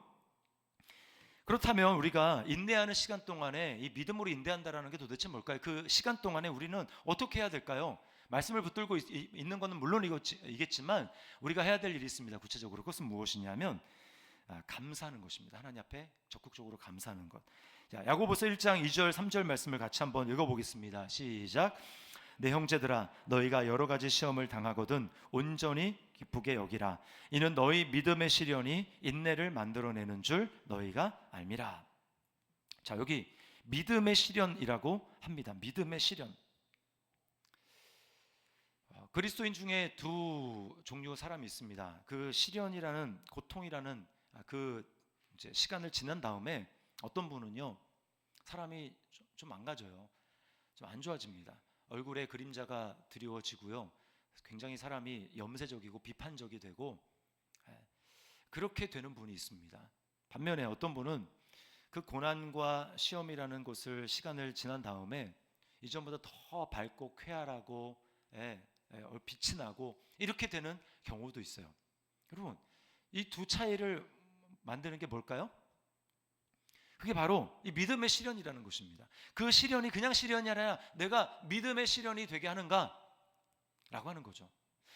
그렇다면 우리가 인내하는 시간 동안에 이 믿음으로 인내한다는 게 도대체 뭘까요? 그 시간 동안에 우리는 어떻게 해야 될까요? 말씀을 붙들고 있는 것은 물론이겠지만 우리가 해야 될 일이 있습니다. 구체적으로 그것은 무엇이냐면 감사하는 것입니다. 하나님 앞에 적극적으로 감사하는 것. 자, 야고보서 1장 2절 3절 말씀을 같이 한번 읽어보겠습니다. 시작. 내 형제들아, 너희가 여러 가지 시험을 당하거든 온전히 기쁘게 여기라. 이는 너희 믿음의 시련이 인내를 만들어내는 줄 너희가 알미라. 자, 여기 믿음의 시련이라고 합니다. 믿음의 시련. 그리스도인 중에 두 종류의 사람이 있습니다. 그 시련이라는, 고통이라는 그 이제 시간을 지난 다음에 어떤 분은요, 사람이 좀 망가져요. 좀 안 좋아집니다. 얼굴에 그림자가 드리워지고요, 굉장히 사람이 염세적이고 비판적이 되고, 그렇게 되는 분이 있습니다. 반면에 어떤 분은 그 고난과 시험이라는 것을, 시간을 지난 다음에 이전보다 더 밝고 쾌활하고 빛이 나고 이렇게 되는 경우도 있어요. 여러분, 이 두 차이를 만드는 게 뭘까요? 그게 바로 이 믿음의 시련이라는 것입니다. 그 시련이 그냥 시련이 아니라 내가 믿음의 시련이 되게 하는가? 라고 하는 거죠.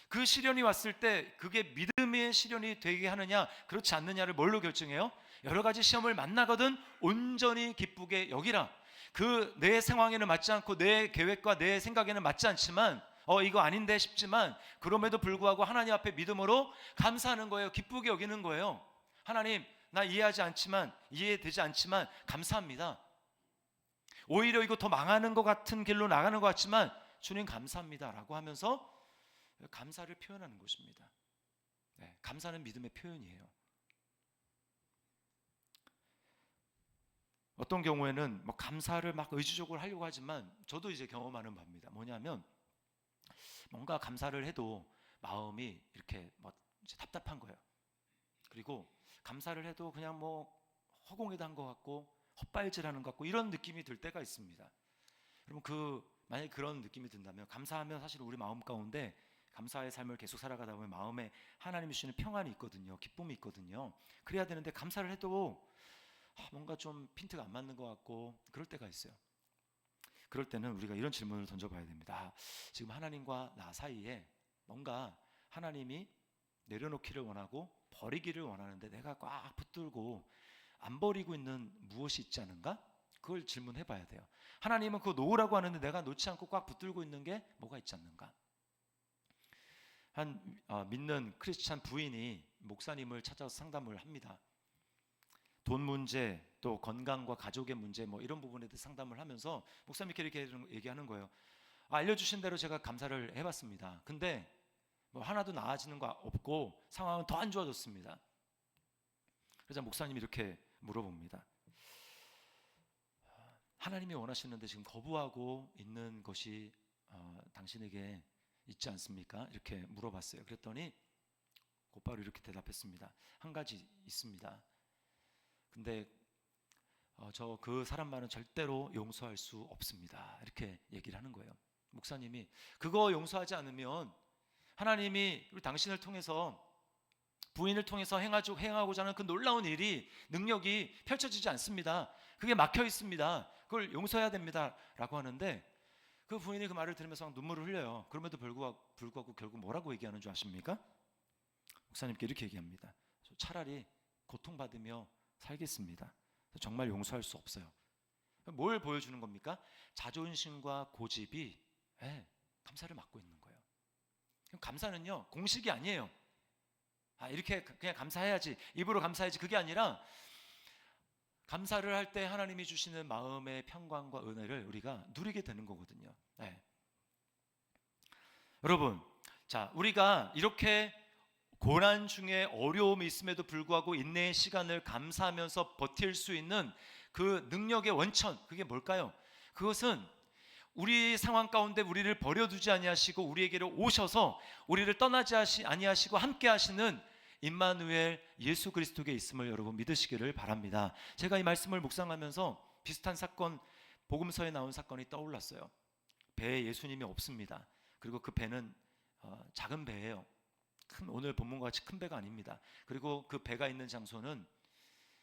그 시련이 왔을 때 그게 믿음의 시련이 되게 하느냐 그렇지 않느냐를 뭘로 결정해요? 여러 가지 시험을 만나거든 온전히 기쁘게 여기라. 그 내 상황에는 맞지 않고 내 계획과 내 생각에는 맞지 않지만 이거 아닌데 싶지만 그럼에도 불구하고 하나님 앞에 믿음으로 감사하는 거예요. 기쁘게 여기는 거예요. 하나님, 나 이해되지 않지만 감사합니다. 오히려 이거 더 망하는 것 같은 길로 나가는 것 같지만 주님 감사합니다 라고 하면서 감사를 표현하는 것입니다. 네, 감사는 믿음의 표현이에요. 어떤 경우에는 뭐 감사를 막 의지적으로 하려고 하지만 저도 이제 경험하는 바입니다. 뭐냐면 뭔가 감사를 해도 마음이 이렇게 뭐 이제 답답한 거예요. 그리고 감사를 해도 그냥 뭐 허공에도 한 것 같고 헛발질하는 것 같고 이런 느낌이 들 때가 있습니다. 여러분 만약에 그런 느낌이 든다면 감사하면 사실 우리 마음 가운데 감사의 삶을 계속 살아가다 보면 마음에 하나님이 주시는 평안이 있거든요. 기쁨이 있거든요. 그래야 되는데 감사를 해도 뭔가 좀 핀트가 안 맞는 것 같고 그럴 때가 있어요. 그럴 때는 우리가 이런 질문을 던져봐야 됩니다. 지금 하나님과 나 사이에 뭔가 하나님이 내려놓기를 원하고 버리기를 원하는데 내가 꽉 붙들고 안 버리고 있는 무엇이 있지 않은가? 그걸 질문해 봐야 돼요. 하나님은 그거 놓으라고 하는데 내가 놓지 않고 꽉 붙들고 있는 게 뭐가 있지 않는가? 믿는 크리스찬 부인이 목사님을 찾아서 상담을 합니다. 돈 문제, 또 건강과 가족의 문제 뭐 이런 부분에 대해 상담을 하면서 목사님께 이렇게 얘기하는 거예요. 알려주신 대로 제가 감사를 해봤습니다. 근데 뭐 하나도 나아지는 거 없고 상황은 더 안 좋아졌습니다. 그래서 목사님이 이렇게 물어봅니다. 하나님이 원하시는데 지금 거부하고 있는 것이 당신에게 있지 않습니까? 이렇게 물어봤어요. 그랬더니 곧바로 이렇게 대답했습니다. 한 가지 있습니다. 근데 저 그 사람만은 절대로 용서할 수 없습니다. 이렇게 얘기를 하는 거예요. 목사님이 그거 용서하지 않으면 하나님이 우리 당신을 통해서 부인을 통해서 행하고자 하는 그 놀라운 일이 능력이 펼쳐지지 않습니다. 그게 막혀 있습니다. 그걸 용서해야 됩니다 라고 하는데 그 부인이 그 말을 들으면서 눈물을 흘려요. 그럼에도 불구하고 결국 뭐라고 얘기하는 줄 아십니까? 목사님께 이렇게 얘기합니다. 차라리 고통받으며 살겠습니다. 정말 용서할 수 없어요. 뭘 보여주는 겁니까? 자존심과 고집이 감사를 막고 있는 거예요. 감사는요 공식이 아니에요. 이렇게 그냥 감사해야지, 입으로 감사해야지, 그게 아니라 감사를 할 때 하나님이 주시는 마음의 평강과 은혜를 우리가 누리게 되는 거거든요. 여러분, 자, 우리가 이렇게 고난 중에 어려움이 있음에도 불구하고 인내의 시간을 감사하면서 버틸 수 있는 그 능력의 원천, 그게 뭘까요? 그것은 우리 상황 가운데 우리를 버려두지 아니하시고 우리에게로 오셔서 우리를 떠나지 아니하시고 함께 하시는 임마누엘 예수 그리스도께 있음을 여러분 믿으시기를 바랍니다. 제가 이 말씀을 묵상하면서 비슷한 사건, 복음서에 나온 사건이 떠올랐어요. 배에 예수님이 없습니다. 그리고 그 배는 작은 배예요. 오늘 본문과 같이 큰 배가 아닙니다. 그리고 그 배가 있는 장소는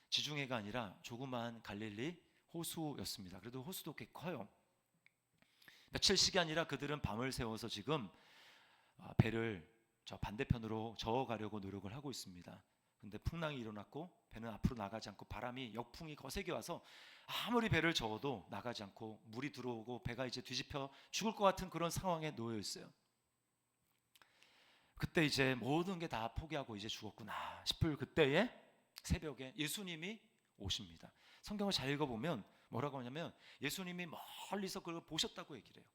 지중해가 아니라 조그마한 갈릴리 호수였습니다. 그래도 호수도 꽤 커요. 며칠씩이 아니라 그들은 밤을 새워서 지금 배를 저 반대편으로 저어가려고 노력을 하고 있습니다. 근데 풍랑이 일어났고 배는 앞으로 나가지 않고 바람이 역풍이 거세게 와서 아무리 배를 저어도 나가지 않고 물이 들어오고 배가 이제 뒤집혀 죽을 것 같은 그런 상황에 놓여 있어요. 그때 이제 모든 게 다 포기하고 이제 죽었구나 싶을 그때에 새벽에 예수님이 오십니다. 성경을 잘 읽어보면 뭐라고 하냐면 예수님이 멀리서 그걸 보셨다고 얘기를 해요.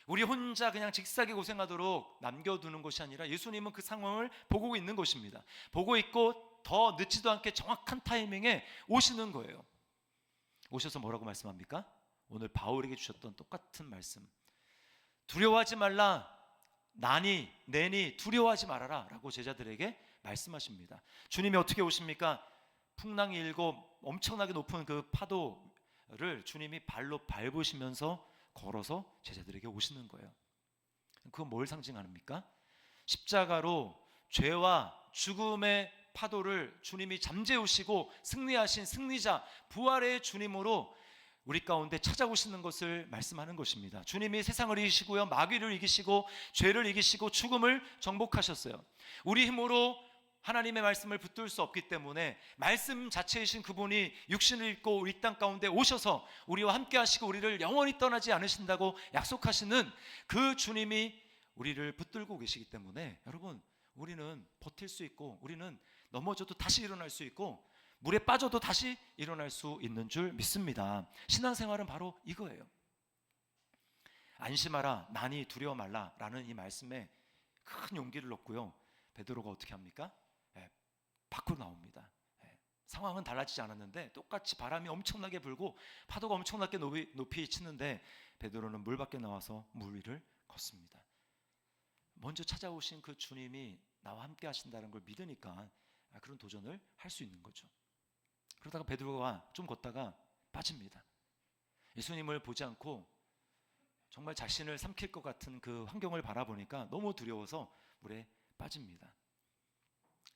우리 혼자 그냥 직사게 고생하도록 남겨두는 것이 아니라 예수님은 그 상황을 보고 있는 것입니다. 보고 있고 더 늦지도 않게 정확한 타이밍에 오시는 거예요. 오셔서 뭐라고 말씀합니까? 오늘 바울에게 주셨던 똑같은 말씀. 두려워하지 말라. 내니 두려워하지 말아라 라고 제자들에게 말씀하십니다. 주님이 어떻게 오십니까? 풍랑이 일고 엄청나게 높은 그 파도를 주님이 발로 밟으시면서 걸어서 제자들에게 오시는 거예요. 그건 뭘 상징합니까? 십자가로 죄와 죽음의 파도를 주님이 잠재우시고 승리하신 승리자 부활의 주님으로 우리 가운데 찾아오시는 것을 말씀하는 것입니다. 주님이 세상을 이기시고요, 마귀를 이기시고 죄를 이기시고 죽음을 정복하셨어요. 우리 힘으로 하나님의 말씀을 붙들 수 없기 때문에 말씀 자체이신 그분이 육신을 입고 이 땅 가운데 오셔서 우리와 함께 하시고 우리를 영원히 떠나지 않으신다고 약속하시는 그 주님이 우리를 붙들고 계시기 때문에 여러분, 우리는 버틸 수 있고, 우리는 넘어져도 다시 일어날 수 있고, 물에 빠져도 다시 일어날 수 있는 줄 믿습니다. 신앙생활은 바로 이거예요. 안심하라, 난이 두려워 말라 라는 이 말씀에 큰 용기를 얻고요, 베드로가 어떻게 합니까? 밖으로 나옵니다. 상황은 달라지지 않았는데 똑같이 바람이 엄청나게 불고 파도가 엄청나게 높이 치는데 베드로는 물 밖에 나와서 물 위를 걷습니다. 먼저 찾아오신 그 주님이 나와 함께 하신다는 걸 믿으니까 그런 도전을 할 수 있는 거죠. 그러다가 베드로가 좀 걷다가 빠집니다. 예수님을 보지 않고 정말 자신을 삼킬 것 같은 그 환경을 바라보니까 너무 두려워서 물에 빠집니다.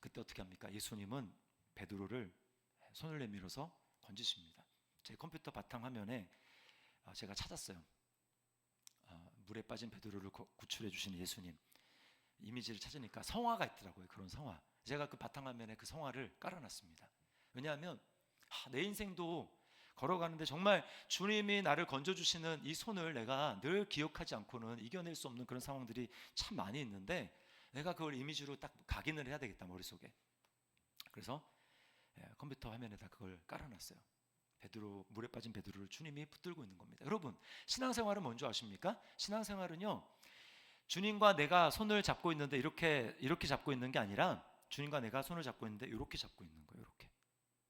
그때 어떻게 합니까? 예수님은 베드로를 손을 내밀어서 건지십니다. 제 컴퓨터 바탕화면에 제가 찾았어요. 물에 빠진 베드로를 구출해 주시는 예수님 이미지를 찾으니까 성화가 있더라고요. 그런 성화. 제가 그 바탕화면에 그 성화를 깔아놨습니다. 왜냐하면 내 인생도 걸어가는데 정말 주님이 나를 건져주시는 이 손을 내가 늘 기억하지 않고는 이겨낼 수 없는 그런 상황들이 참 많이 있는데, 내가 그걸 이미지로 딱 각인을 해야 되겠다, 머릿속에. 그래서 컴퓨터 화면에다 그걸 깔아놨어요. 베드로, 물에 빠진 베드로를 주님이 붙들고 있는 겁니다. 여러분, 신앙생활은 뭔지 아십니까? 신앙생활은요, 주님과 내가 손을 잡고 있는데 이렇게 잡고 있는 게 아니라, 주님과 내가 손을 잡고 있는데 이렇게 잡고 있는 거예요.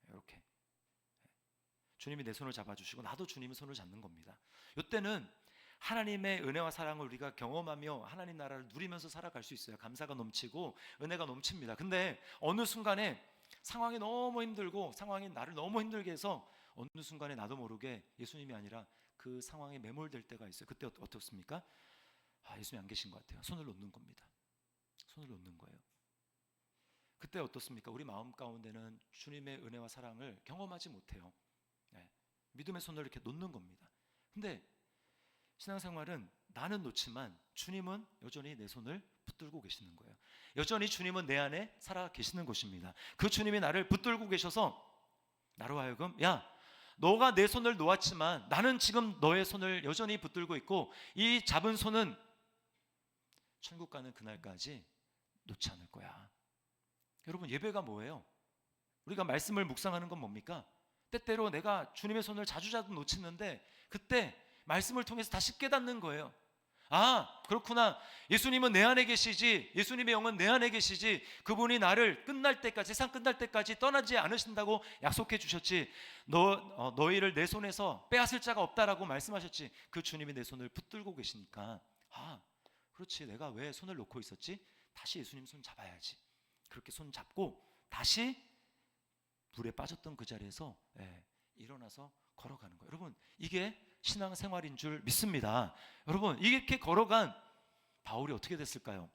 이렇게 주님이 내 손을 잡아주시고 나도 주님의 손을 잡는 겁니다. 이때는 하나님의 은혜와 사랑을 우리가 경험하며 하나님 나라를 누리면서 살아갈 수 있어요. 감사가 넘치고 은혜가 넘칩니다. 근데 어느 순간에 상황이 너무 힘들고 상황이 나를 너무 힘들게 해서 어느 순간에 나도 모르게 예수님이 아니라 그 상황에 매몰될 때가 있어요. 그때 어떻습니까? 예수님이 안 계신 것 같아요. 손을 놓는 겁니다. 손을 놓는 거예요. 그때 어떻습니까? 우리 마음 가운데는 주님의 은혜와 사랑을 경험하지 못해요. 믿음의 손을 이렇게 놓는 겁니다. 근데 신앙생활은 나는 놓지만 주님은 여전히 내 손을 붙들고 계시는 거예요. 여전히 주님은 내 안에 살아 계시는 것입니다. 그 주님이 나를 붙들고 계셔서 나로 하여금, 야, 너가 내 손을 놓았지만 나는 지금 너의 손을 여전히 붙들고 있고 이 잡은 손은 천국 가는 그날까지 놓지 않을 거야. 여러분, 예배가 뭐예요? 우리가 말씀을 묵상하는 건 뭡니까? 때때로 내가 주님의 손을 자주 놓치는데 그때 말씀을 통해서 다시 깨닫는 거예요. 그렇구나. 예수님은 내 안에 계시지, 예수님의 영은 내 안에 계시지, 그분이 나를 끝날 때까지, 세상 끝날 때까지 떠나지 않으신다고 약속해 주셨지, 너희를 내 손에서 빼앗을 자가 없다라고 말씀하셨지. 그 주님이 내 손을 붙들고 계시니까 그렇지, 내가 왜 손을 놓고 있었지? 다시 예수님 손 잡아야지. 그렇게 손 잡고 다시 물에 빠졌던 그 자리에서 일어나서 걸어가는 거예요. 여러분, 이게 신앙생활인 줄 믿습니다. 여러분, 이렇게 걸어간 바울이 어떻게 됐을까요?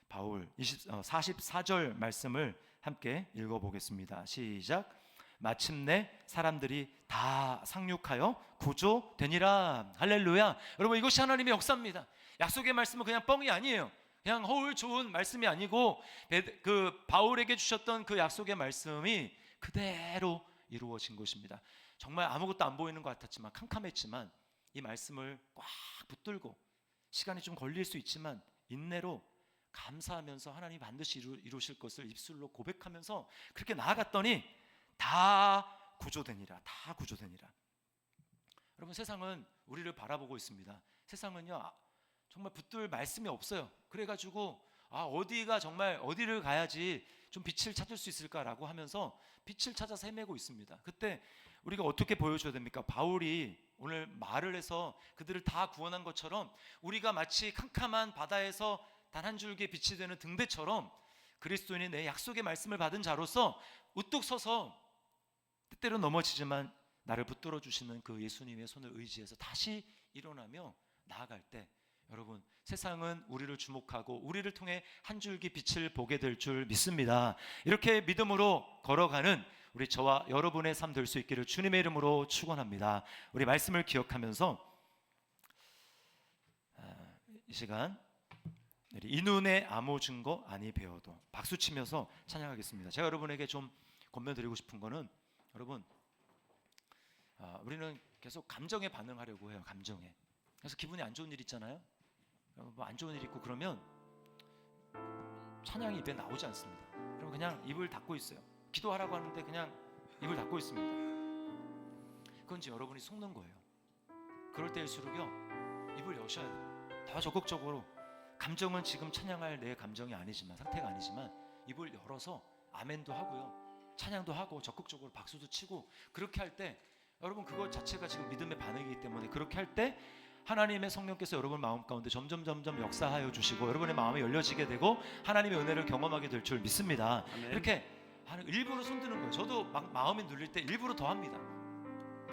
바울 44절 말씀을 함께 읽어보겠습니다. 시작. 마침내 사람들이 다 상륙하여 구조되니라. 할렐루야. 여러분, 이것이 하나님의 역사입니다. 약속의 말씀은 그냥 뻥이 아니에요. 그냥 허울 좋은 말씀이 아니고 그 바울에게 주셨던 그 약속의 말씀이 그대로 이루어진 것입니다. 정말 아무것도 안 보이는 것 같았지만, 캄캄했지만 이 말씀을 꽉 붙들고 시간이 좀 걸릴 수 있지만 인내로 감사하면서 하나님이 반드시 이루실 것을 입술로 고백하면서 그렇게 나아갔더니 다 구조되니라. 다 구조되니라. 여러분, 세상은 우리를 바라보고 있습니다. 세상은요, 정말 붙들 말씀이 없어요. 그래가지고 어디가 정말 어디를 가야지 좀 빛을 찾을 수 있을까라고 하면서 빛을 찾아서 헤매고 있습니다. 그때 우리가 어떻게 보여줘야 됩니까? 바울이 오늘 말을 해서 그들을 다 구원한 것처럼 우리가 마치 캄캄한 바다에서 단 한 줄기의 빛이 되는 등대처럼 그리스도인이 내 약속의 말씀을 받은 자로서 우뚝 서서 때때로 넘어지지만 나를 붙들어 주시는 그 예수님의 손을 의지해서 다시 일어나며 나아갈 때, 여러분, 세상은 우리를 주목하고 우리를 통해 한 줄기 빛을 보게 될 줄 믿습니다. 이렇게 믿음으로 걸어가는 우리 저와 여러분의 삶 될 수 있기를 주님의 이름으로 축원합니다. 우리 말씀을 기억하면서 이 시간 이 눈에 아무 증거 아니 배워도 박수 치면서 찬양하겠습니다. 제가 여러분에게 좀 권면드리고 싶은 거는 여러분 우리는 계속 감정에 반응하려고 해요. 감정에. 그래서 기분이 안 좋은 일 있잖아요. 뭐 안 좋은 일 있고 그러면 찬양이 입에 나오지 않습니다. 그럼 그냥 입을 닫고 있어요. 기도하라고 하는데 그냥 입을 닫고 있습니다. 그건 이제 여러분이 속는 거예요. 그럴 때일수록요 입을 여셔야 돼요. 더 적극적으로. 감정은 지금 찬양할 내 감정이 아니지만, 상태가 아니지만 입을 열어서 아멘도 하고요, 찬양도 하고 적극적으로 박수도 치고, 그렇게 할 때 여러분 그것 자체가 지금 믿음의 반응이기 때문에, 그렇게 할 때 하나님의 성령께서 여러분 마음 가운데 점점 역사하여 주시고 여러분의 마음이 열려지게 되고 하나님의 은혜를 경험하게 될 줄 믿습니다. 아멘. 이렇게 일부러 손드는 거예요. 저도 막 마음이 눌릴 때 일부러 더 합니다.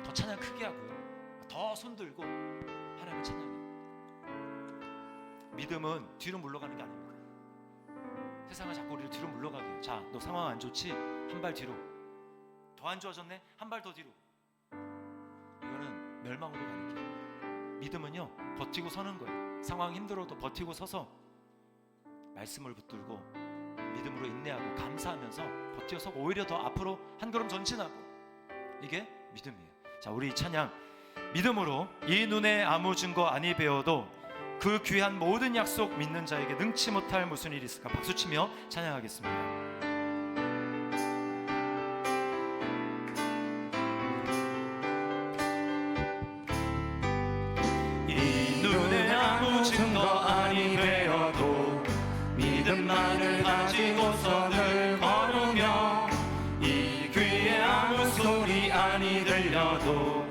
더 찬양 크게 하고요, 더 손들고 하나님을 찬양해요. 믿음은 뒤로 물러가는 게 아닙니다. 세상은 자꾸 우리를 뒤로 물러가게 해요. 자, 너 상황 안 좋지? 한 발 뒤로. 더 안 좋아졌네? 한 발 더 뒤로. 이거는 멸망으로 가는 길입니다. 믿음은요 버티고 서는 거예요. 상황이 힘들어도 버티고 서서 말씀을 붙들고 믿음으로 인내하고 감사하면서 버텨서고 오히려 더 앞으로 한 걸음 전진하고, 이게 믿음이에요. 자, 우리 찬양 믿음으로 이 눈에 아무 증거 아니 배워도 그 귀한 모든 약속 믿는 자에게 능치 못할 무슨 일이 있을까? 박수치며 찬양하겠습니다. 증거 아니 되어도 믿음만을 가지고서 늘 걸으며, 이 귀에 아무 소리 아니 들려도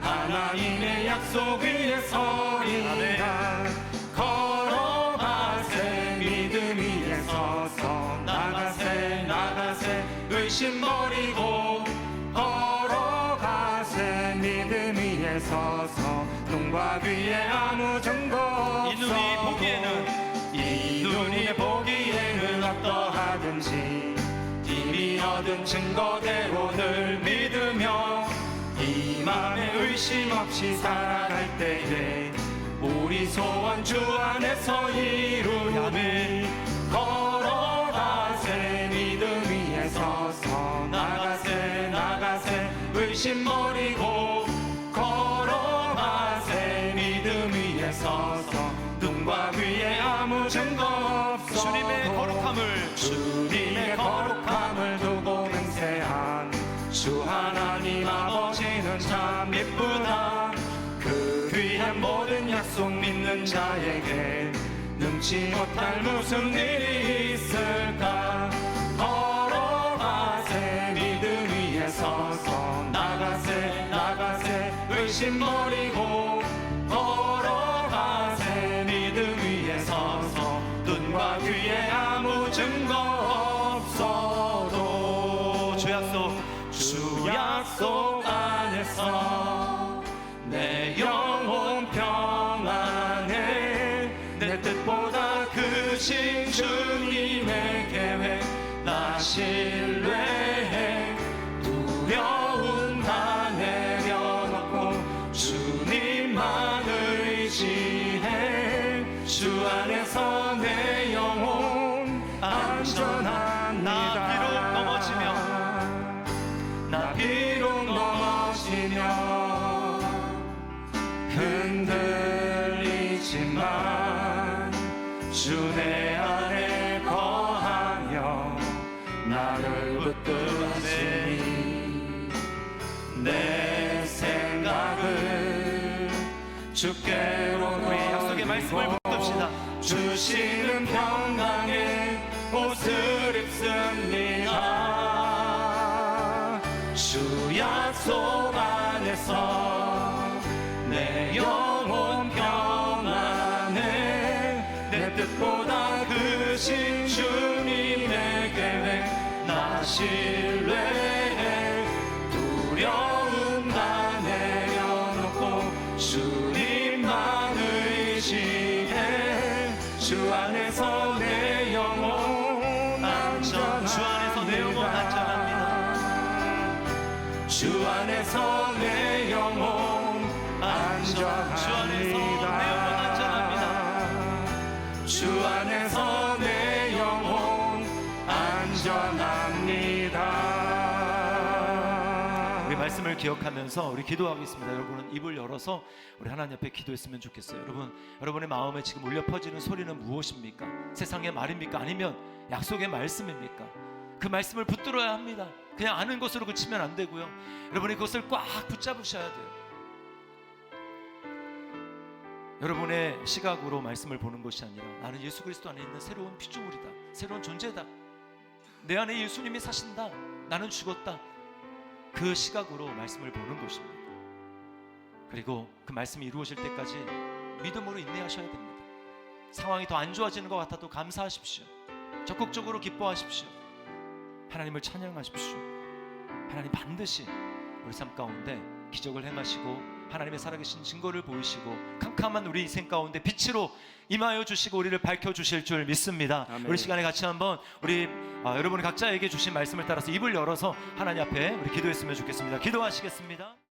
하나님의 약속 위에 서리라. 걸어가세 믿음 위에 서서, 나가세 의심 버리고, 걸어가세 믿음 위에 서서 눈과 귀에 아무 증거 없어도, 이 눈이 보기에는 어떠하든지 이미 얻은 증거대로 늘 믿으며, 이 맘에 의심 없이 살아갈 때에 우리 소원 주 안에서 이루니. 걸어가세 믿음 위에 서서, 나가세 의심 버리고, 걸어가세 믿음 위에 서서 눈과 귀에 아무 증거 없어도 주님의 거룩함을 두고 맹세한 주 하나님 아버지는 참 예쁘다. 그 귀한 모든 약속 믿는 자에게 능치 못할 무슨 일이 있을까? 걸어가세 믿음 위에 서서, 나가세 의심 버리고, 걸어가세 믿음 위에 서서 눈과 귀에 아무 증거 없어도 주 약속 안에서 내 영혼 평안해. 내 뜻보다 크신 주님의 계획 나 신뢰해. 두려움 다 내려놓고 주님만 의지해. 주 안에서 내 영혼 안전합니다. 나 비록 넘어지며 흔들리지만 주 내 안에 거하며 나를 붙드시니, 내 생각을 주께로 우리 약속의 말씀을 붙듭시다. 주시는 평강의 옷을 입습니다. 주 약속 안에서 내 영혼 평안해. 내 뜻보다 크신 주님의 계획 나 신뢰해. 두려움 다 내려놓고 주님만 의지해. 주 안에서 내 영혼 안전합니다. 주 안에서 내 영혼 안전합니다. 주 안에서 내 영혼 안전합니다. 주 안에서 내 영혼 안전합니다. 주 안에 우리 말씀을 기억하면서 우리 기도하겠습니다. 여러분은 입을 열어서 우리 하나님 앞에 기도했으면 좋겠어요. 여러분의 마음에 지금 울려 퍼지는 소리는 무엇입니까? 세상의 말입니까? 아니면 약속의 말씀입니까? 그 말씀을 붙들어야 합니다. 그냥 아는 것으로 그치면 안 되고요. 여러분이 그것을 꽉 붙잡으셔야 돼요. 여러분의 시각으로 말씀을 보는 것이 아니라 나는 예수 그리스도 안에 있는 새로운 피조물이다, 새로운 존재다, 내 안에 예수님이 사신다, 나는 죽었다, 그 시각으로 말씀을 보는 것입니다. 그리고 그 말씀이 이루어질 때까지 믿음으로 인내하셔야 됩니다. 상황이 더 안 좋아지는 것 같아도 감사하십시오. 적극적으로 기뻐하십시오. 하나님을 찬양하십시오. 하나님 반드시 우리 삶 가운데 기적을 행하시고 하나님의 살아계신 증거를 보이시고 캄캄한 우리 인생 가운데 빛으로 임하여 주시고 우리를 밝혀주실 줄 믿습니다. 아멘. 우리 시간에 같이 한번 우리 여러분이 각자에게 주신 말씀을 따라서 입을 열어서 하나님 앞에 우리 기도했으면 좋겠습니다. 기도하시겠습니다.